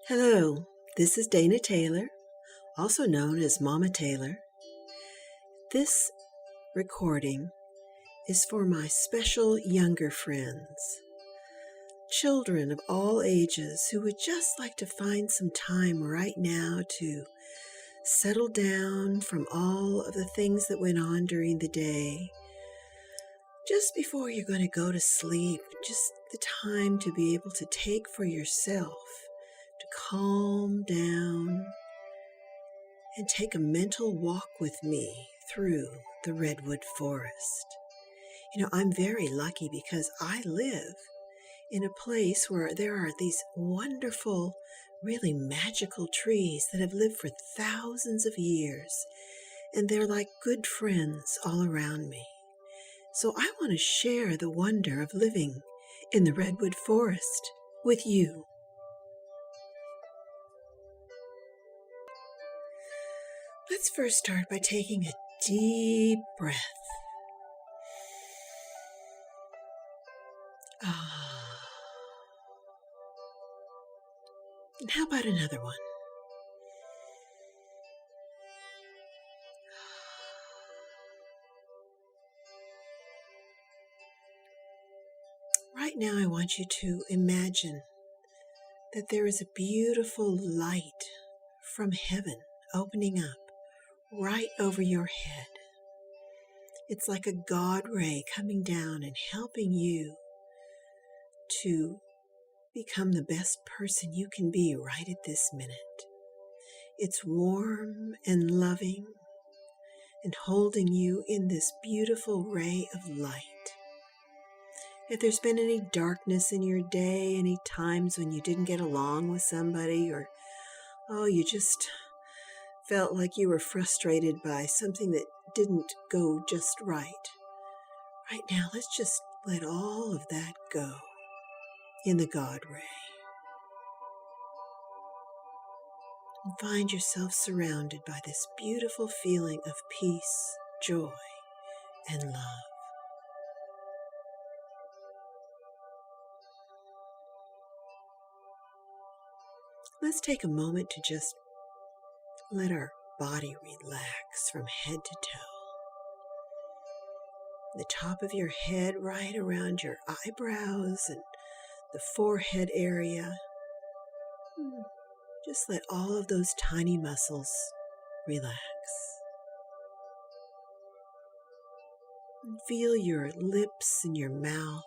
Hello, this is Dana Taylor, also known as Mama Taylor. This recording is for my special younger friends, children of all ages who would just like to find some time right now to settle down from all of the things that went on during the day. Just before you're going to go to sleep, just the time to be able to take for yourself, to calm down and take a mental walk with me through the Redwood forest. I'm very lucky because I live in a place where there are these wonderful, really magical trees that have lived for thousands of years, and they're like good friends all around me. So I want to share the wonder of living in the Redwood forest with you. Let's first start by taking a deep breath. And how about another one? Right now I want you to imagine that there is a beautiful light from heaven opening up right over your head. It's like a God ray coming down and helping you to become the best person you can be right at this minute. It's warm and loving and holding you in this beautiful ray of light. If there's been any darkness in your day, any times when you didn't get along with somebody, or you just felt like you were frustrated by something that didn't go just right now let's just let all of that go in the God ray. And find yourself surrounded by this beautiful feeling of peace, joy, and love. Let's take a moment to just let our body relax from head to toe. The top of your head, right around your eyebrows and the forehead area. Just let all of those tiny muscles relax. And feel your lips and your mouth,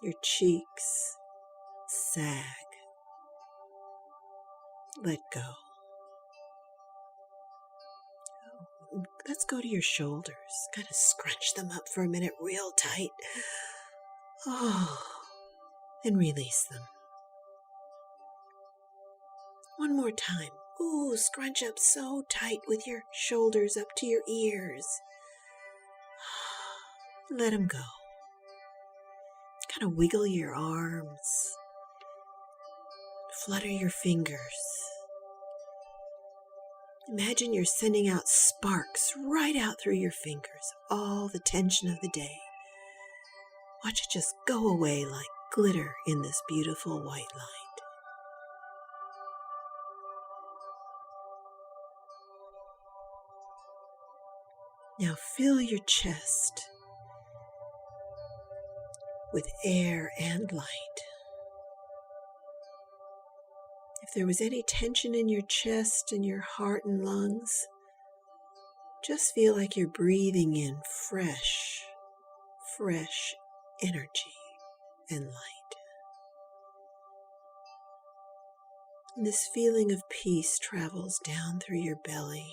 your cheeks sag. Let go. Let's go to your shoulders. Kind of scrunch them up for a minute real tight. And release them. One more time. Scrunch up so tight with your shoulders up to your ears. Let them go. Kind of wiggle your arms. Flutter your fingers. Imagine you're sending out sparks right out through your fingers, all the tension of the day. Watch it just go away like glitter in this beautiful white light. Now fill your chest with air and light. If there was any tension in your chest and your heart and lungs, just feel like you're breathing in fresh energy and light. And this feeling of peace travels down through your belly,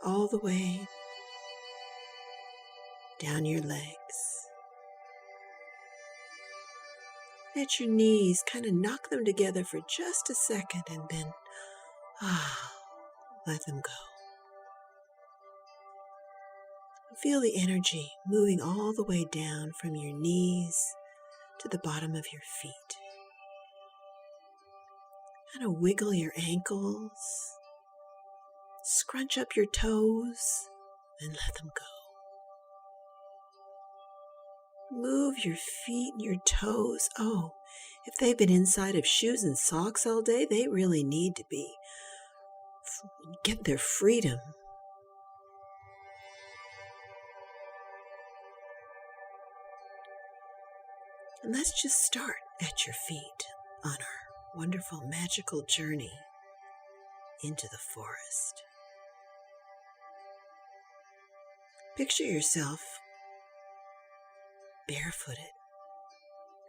all the way down your legs. Let your knees kind of knock them together for just a second and then let them go. Feel the energy moving all the way down from your knees to the bottom of your feet. Kind of wiggle your ankles, scrunch up your toes, and let them go. Move your feet and your toes. Oh, if they've been inside of shoes and socks all day, they really need to get their freedom. And let's just start at your feet on our wonderful magical journey into the forest. Picture yourself barefooted.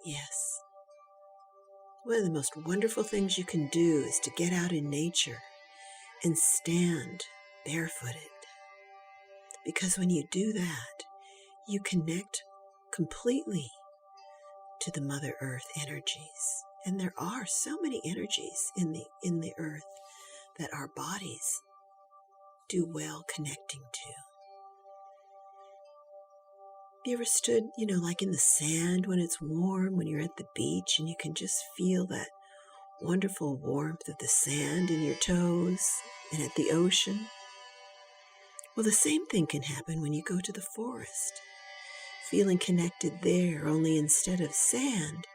Yes. One of the most wonderful things you can do is to get out in nature and stand barefooted. Because when you do that, you connect completely to the Mother Earth energies. And there are so many energies in the earth that our bodies do well connecting to. Have you ever stood, like in the sand when it's warm, when you're at the beach and you can just feel that wonderful warmth of the sand in your toes and at the ocean? Well, the same thing can happen when you go to the forest. Feeling connected there, only instead of sand,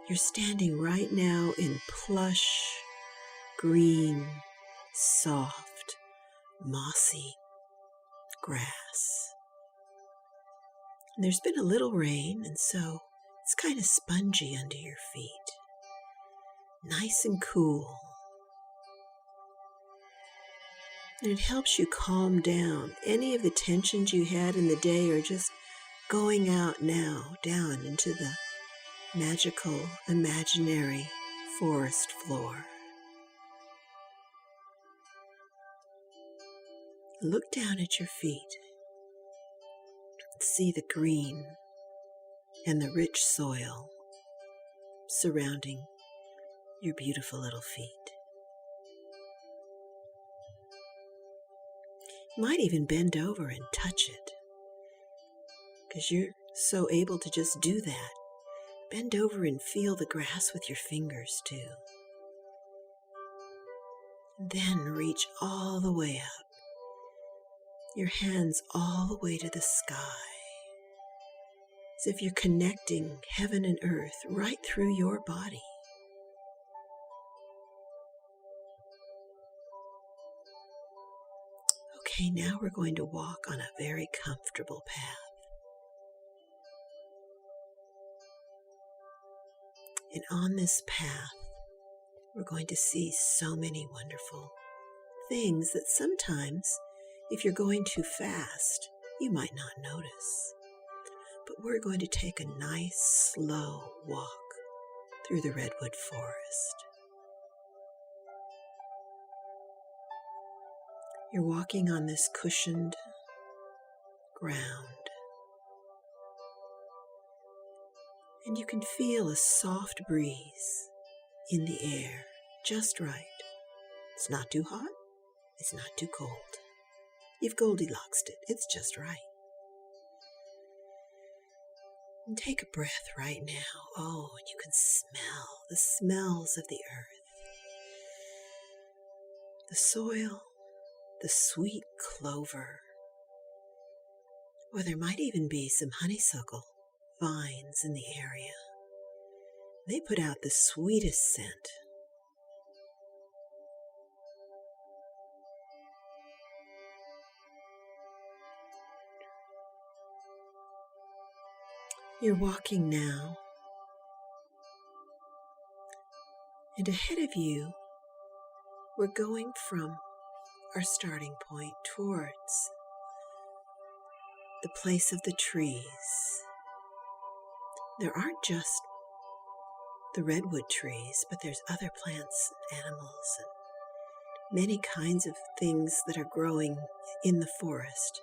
you're standing right now in plush, green, soft, mossy grass. And there's been a little rain, and so it's kind of spongy under your feet. Nice and cool. And it helps you calm down. Any of the tensions you had in the day are just going out now, down into the magical, imaginary forest floor. Look down at your feet. See the green and the rich soil surrounding your beautiful little feet. You might even bend over and touch it, because you're so able to just do that. Bend over and feel the grass with your fingers too. Then reach all the way up. Your hands all the way to the sky, as if you're connecting heaven and earth right through your body. Okay, now we're going to walk on a very comfortable path. And on this path, we're going to see so many wonderful things that sometimes, if you're going too fast, you might not notice. But we're going to take a nice, slow walk through the Redwood forest. You're walking on this cushioned ground. And you can feel a soft breeze in the air, just right. It's not too hot, it's not too cold. You've Goldilocksed it. It's just right. And take a breath right now. Oh, and you can smell the smells of the earth. The soil, the sweet clover. Or there might even be some honeysuckle vines in the area. They put out the sweetest scent. You're walking now, and ahead of you, we're going from our starting point towards the place of the trees. There aren't just the redwood trees, but there's other plants and animals and many kinds of things that are growing in the forest.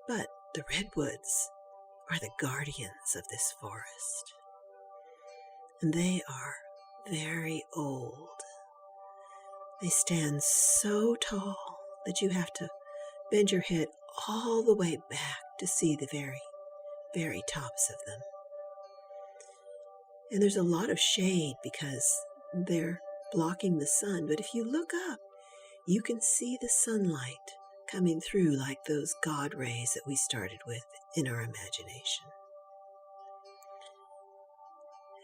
But the redwoods are the guardians of this forest. And they are very old. They stand so tall that you have to bend your head all the way back to see the very, very tops of them. And there's a lot of shade because they're blocking the sun. But if you look up, you can see the sunlight coming through like those God rays that we started with in our imagination.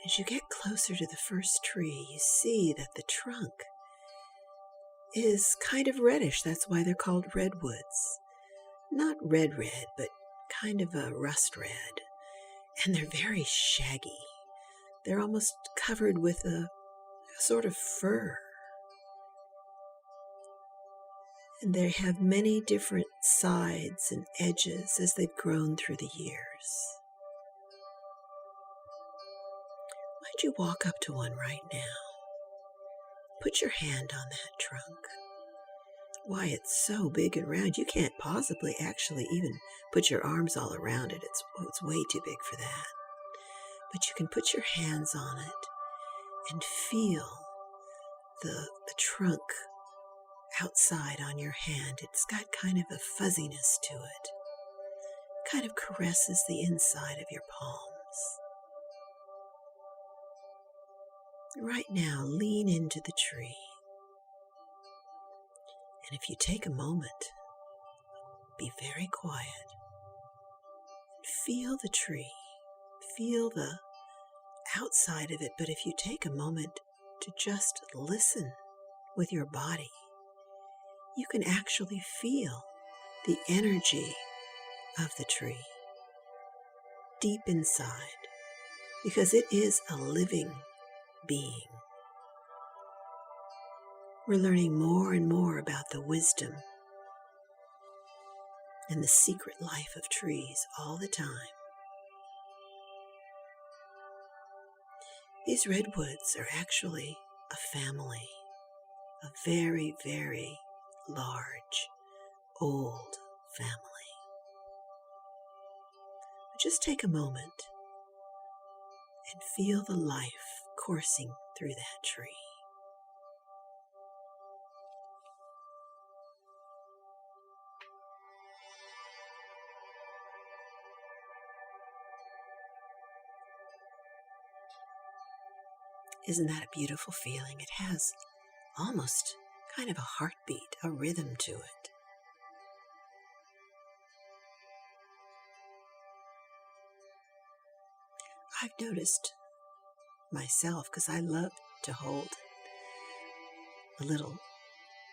As you get closer to the first tree, you see that the trunk is kind of reddish. That's why they're called redwoods. Not red, but kind of a rust red. And they're very shaggy. They're almost covered with a sort of fur. And they have many different sides and edges as they've grown through the years. Why don't you walk up to one right now? Put your hand on that trunk. Why, it's so big and round, you can't possibly actually even put your arms all around it. It's way too big for that. But you can put your hands on it and feel the trunk outside on your hand. It's got kind of a fuzziness to it. Kind of caresses the inside of your palms. Right now, lean into the tree. And if you take a moment, be very quiet. Feel the tree. Feel the outside of it. But if you take a moment to just listen with your body, you can actually feel the energy of the tree deep inside, because it is a living being. We're learning more and more about the wisdom and the secret life of trees all the time. These redwoods are actually a family, a very, very large, old family. Just take a moment and feel the life coursing through that tree. Isn't that a beautiful feeling? It has almost kind of a heartbeat, a rhythm to it. I've noticed myself, because I love to hold a little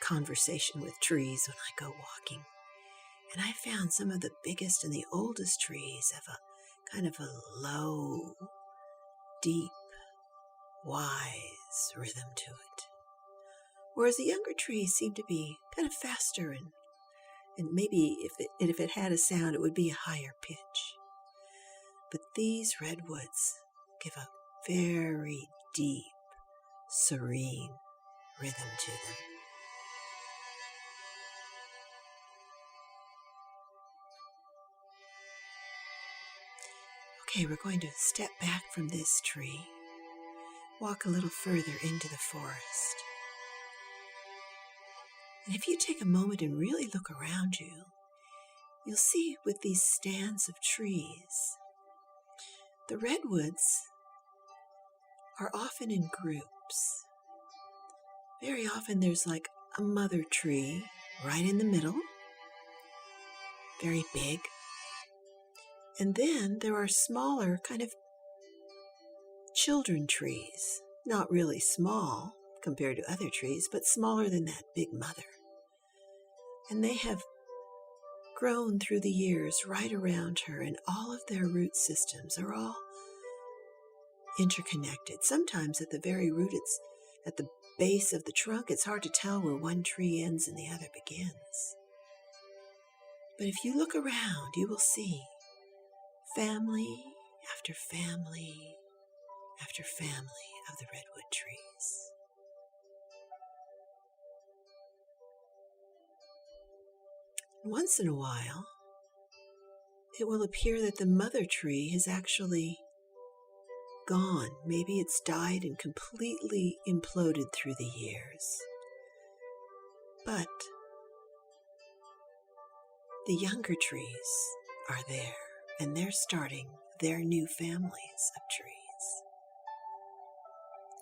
conversation with trees when I go walking. And I found some of the biggest and the oldest trees have a kind of a low, deep, wise rhythm to it. Whereas the younger trees seem to be kind of faster and maybe if it had a sound, it would be a higher pitch. But these redwoods give a very deep, serene rhythm to them. Okay, we're going to step back from this tree, walk a little further into the forest. And if you take a moment and really look around you, you'll see with these stands of trees, the redwoods are often in groups. Very often there's like a mother tree right in the middle, very big. And then there are smaller kind of children trees, not really small compared to other trees, but smaller than that big mother. And they have grown through the years right around her, and all of their root systems are all interconnected. Sometimes at the very root, it's at the base of the trunk, it's hard to tell where one tree ends and the other begins. But if you look around, you will see family after family after family of the redwood trees. Once in a while, it will appear that the mother tree has actually gone. Maybe it's died and completely imploded through the years. But the younger trees are there, and they're starting their new families of trees.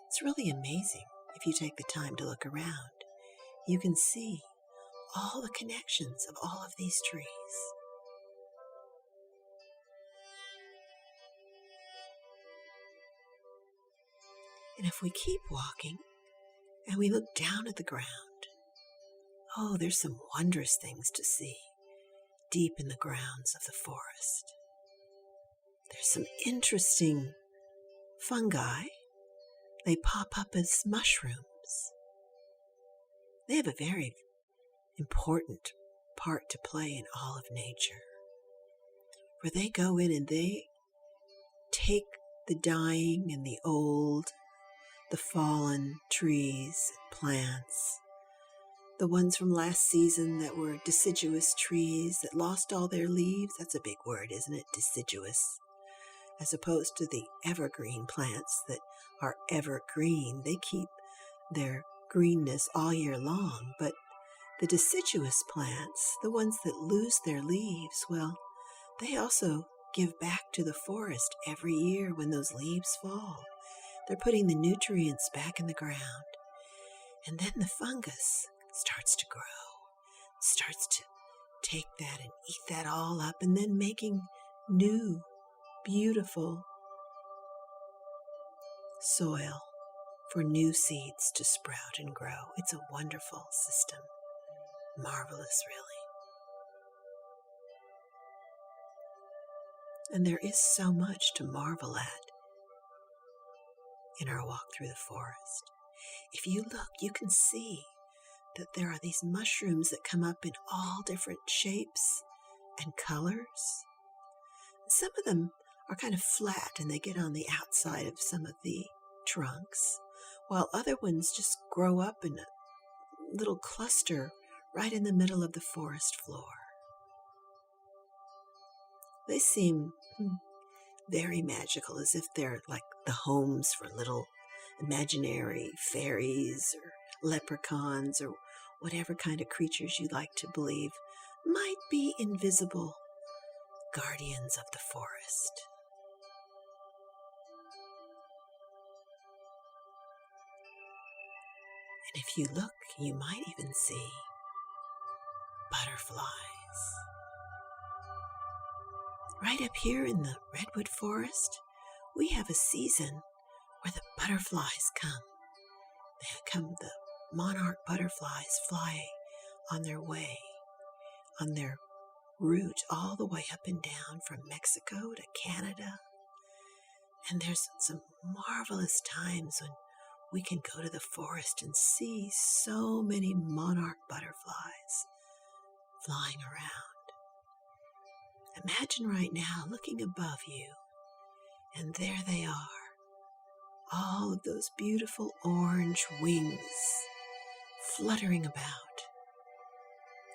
It's really amazing if you take the time to look around. You can see all the connections of all of these trees. And if we keep walking and we look down at the ground, oh, there's some wondrous things to see deep in the grounds of the forest. There's some interesting fungi. They pop up as mushrooms. They have a very important part to play in all of nature, where they go in and they take the dying and the old, the fallen trees and plants, the ones from last season that were deciduous trees that lost all their leaves. That's a big word, isn't it? Deciduous. As opposed to the evergreen plants that are evergreen. They keep their greenness all year long. But the deciduous plants, the ones that lose their leaves, well, they also give back to the forest every year when those leaves fall. They're putting the nutrients back in the ground. And then the fungus starts to grow, starts to take that and eat that all up, and then making new, beautiful soil for new seeds to sprout and grow. It's a wonderful system. Marvelous, really. And there is so much to marvel at in our walk through the forest. If you look, you can see that there are these mushrooms that come up in all different shapes and colors. Some of them are kind of flat and they get on the outside of some of the trunks, while other ones just grow up in a little cluster right in the middle of the forest floor. They seem very magical, as if they're like the homes for little imaginary fairies or leprechauns or whatever kind of creatures you like to believe might be invisible guardians of the forest. And if you look, you might even see butterflies. Right up here in the Redwood forest, we have a season where the butterflies come. The monarch butterflies fly on their way, on their route all the way up and down from Mexico to Canada. And there's some marvelous times when we can go to the forest and see so many monarch butterflies flying around. Imagine right now looking above you, and there they are, all of those beautiful orange wings fluttering about,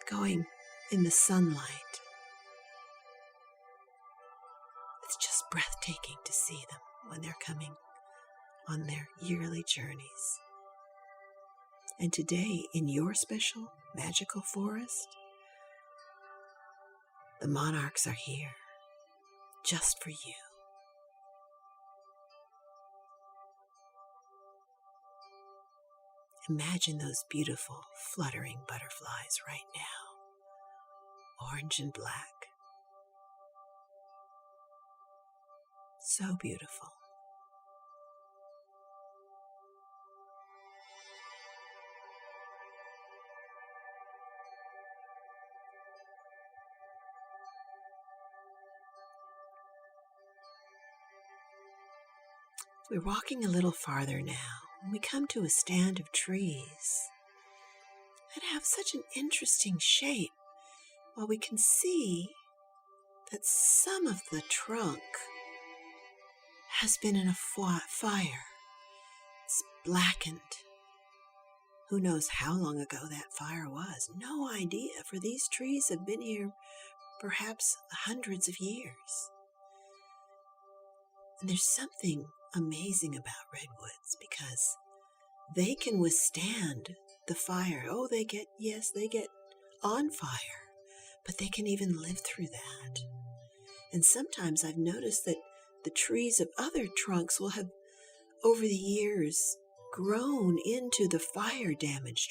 going in the sunlight. It's just breathtaking to see them when they're coming on their yearly journeys. And today, in your special magical forest, the monarchs are here just for you. Imagine those beautiful fluttering butterflies right now, orange and black. So beautiful. We're walking a little farther now, and we come to a stand of trees that have such an interesting shape. Well, we can see that some of the trunk has been in a fire. It's blackened. Who knows how long ago that fire was? No idea, for these trees have been here perhaps hundreds of years. And there's something amazing about redwoods because they can withstand the fire. Oh, they get on fire, but they can even live through that. And sometimes I've noticed that the trees of other trunks will have, over the years, grown into the fire-damaged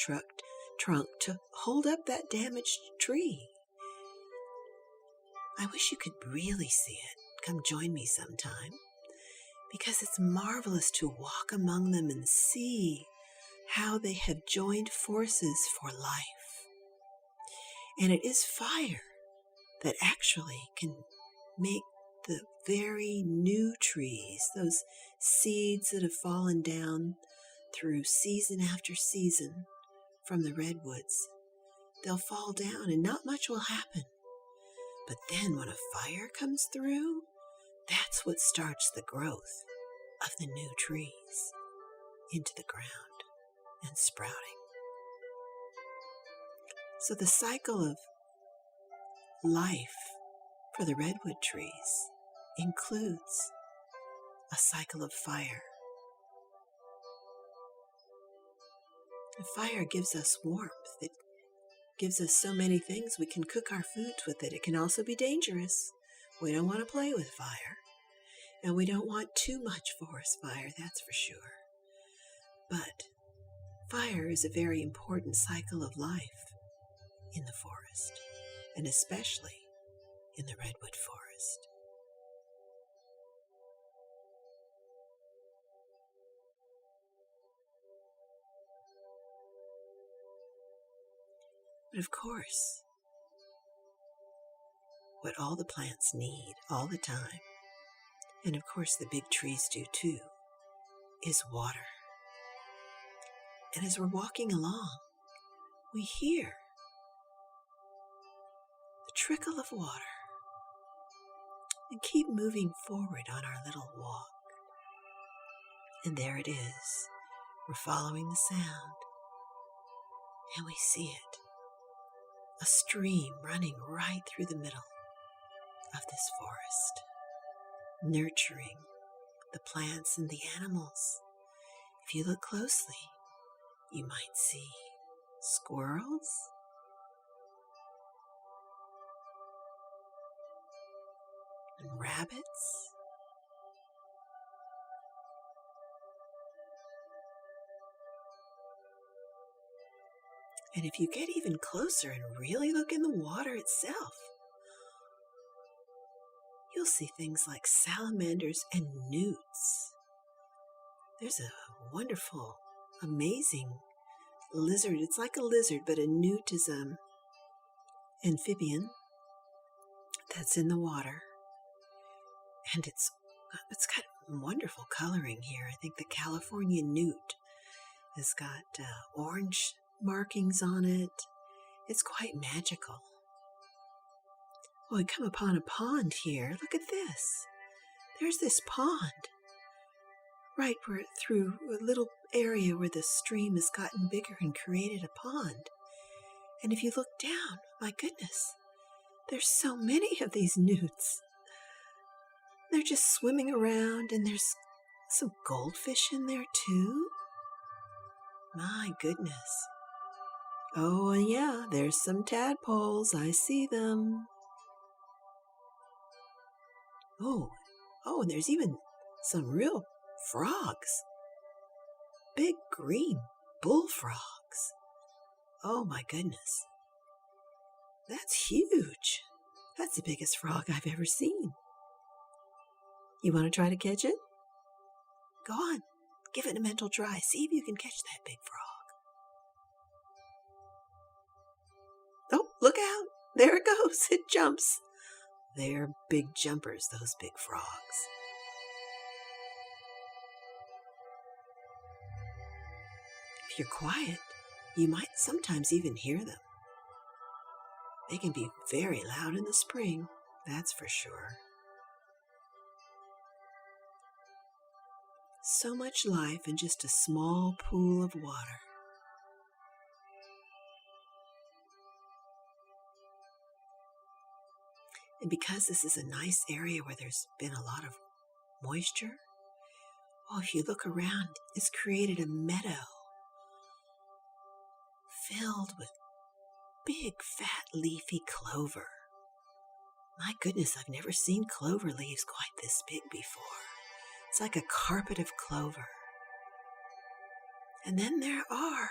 trunk to hold up that damaged tree. I wish you could really see it. Come join me sometime. because it's marvelous to walk among them and see how they have joined forces for life. And it is fire that actually can make the very new trees, those seeds that have fallen down through season after season from the redwoods. They'll fall down and not much will happen. But then when a fire comes through, that's what starts the growth of the new trees into the ground and sprouting. So the cycle of life for the redwood trees includes a cycle of fire. The fire gives us warmth. It gives us so many things. We can cook our foods with it. It can also be dangerous. We don't want to play with fire. And we don't want too much forest fire, that's for sure. But fire is a very important cycle of life in the forest, and especially in the redwood forest. But of course, what all the plants need all the time, and of course the big trees do too, is water. And as we're walking along, we hear the trickle of water and keep moving forward on our little walk. And there it is. We're following the sound, and we see it. A stream running right through the middle of this forest, nurturing the plants and the animals. If you look closely, you might see squirrels, and rabbits, and if you get even closer and really look in the water itself, you'll see things like salamanders and newts. There's a wonderful, amazing lizard. It's like a lizard, but a newt is an amphibian that's in the water. And it's got wonderful coloring here. I think the California newt has got orange markings on it. It's quite magical. Well, we come upon a pond here. Look at this. There's this pond right through a little area where the stream has gotten bigger and created a pond. And if you look down, my goodness, there's so many of these newts. They're just swimming around, and there's some goldfish in there too. My goodness. Oh, and yeah, there's some tadpoles. I see them. Oh, and there's even some real frogs. Big green bullfrogs. Oh my goodness. That's huge. That's the biggest frog I've ever seen. You want to try to catch it? Go on, give it a mental try. See if you can catch that big frog. Oh, look out. There it goes. It jumps. They're big jumpers, those big frogs. If you're quiet, you might sometimes even hear them. They can be very loud in the spring, that's for sure. So much life in just a small pool of water. And because this is a nice area where there's been a lot of moisture, if you look around, it's created a meadow filled with big, fat, leafy clover. My goodness, I've never seen clover leaves quite this big before. It's like a carpet of clover. And then there are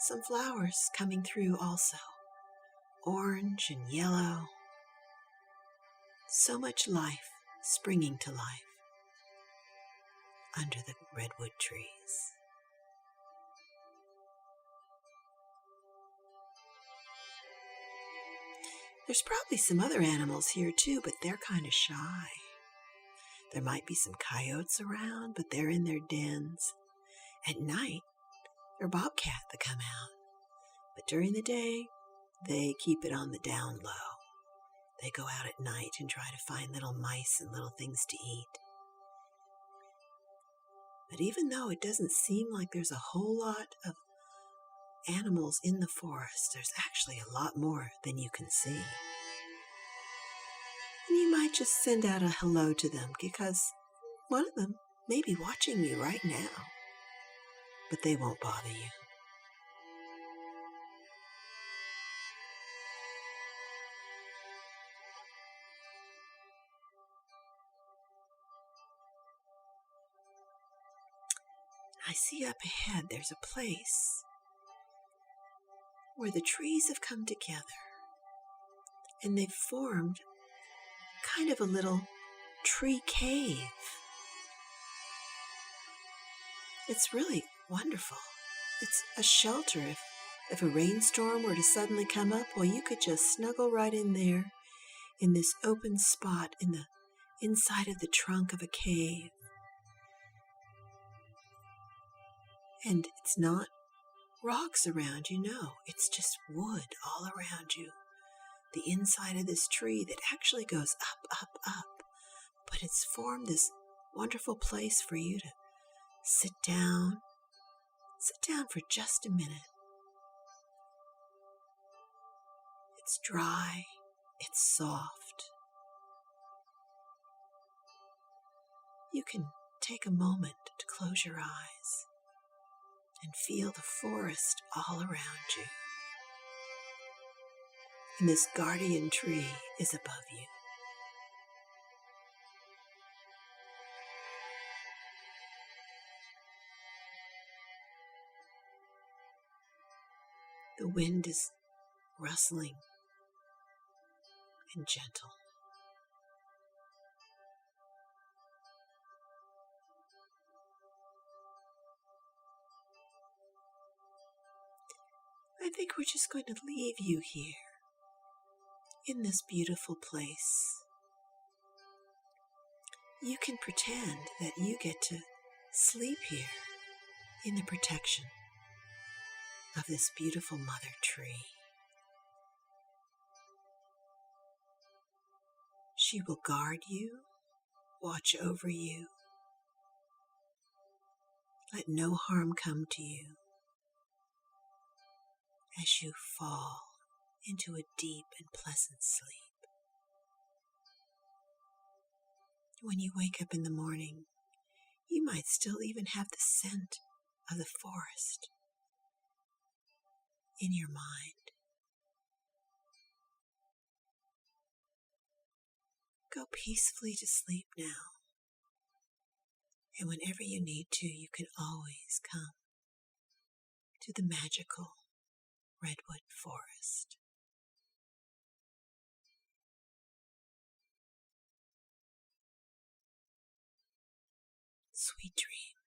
some flowers coming through also. Orange and yellow. So much life springing to life. under the redwood trees. There's probably some other animals here too, but they're kind of shy. There might be some coyotes around, but they're in their dens. At night, there are bobcat that come out. But during the day, they keep it on the down low. They go out at night and try to find little mice and little things to eat. But even though it doesn't seem like there's a whole lot of animals in the forest, there's actually a lot more than you can see. And you might just send out a hello to them because one of them may be watching you right now, but they won't bother you. I see up ahead there's a place where the trees have come together and they've formed kind of a little tree cave. It's really wonderful. It's a shelter. If a rainstorm were to suddenly come up, well, you could just snuggle right in there in this open spot in the inside of the trunk of a cave. And it's not rocks around you, no. It's just wood all around you. The inside of this tree that actually goes up, up, up. But it's formed this wonderful place for you to sit down for just a minute. It's dry, it's soft. You can take a moment to close your eyes and feel the forest all around you. And this guardian tree is above you. The wind is rustling and gentle. I think we're just going to leave you here in this beautiful place. You can pretend that you get to sleep here in the protection of this beautiful mother tree. She will guard you, watch over you, let no harm come to you as you fall into a deep and pleasant sleep. When you wake up in the morning, you might still even have the scent of the forest in your mind. Go peacefully to sleep now, and whenever you need to, you can always come to the magical Redwood Forest. Sweet dreams.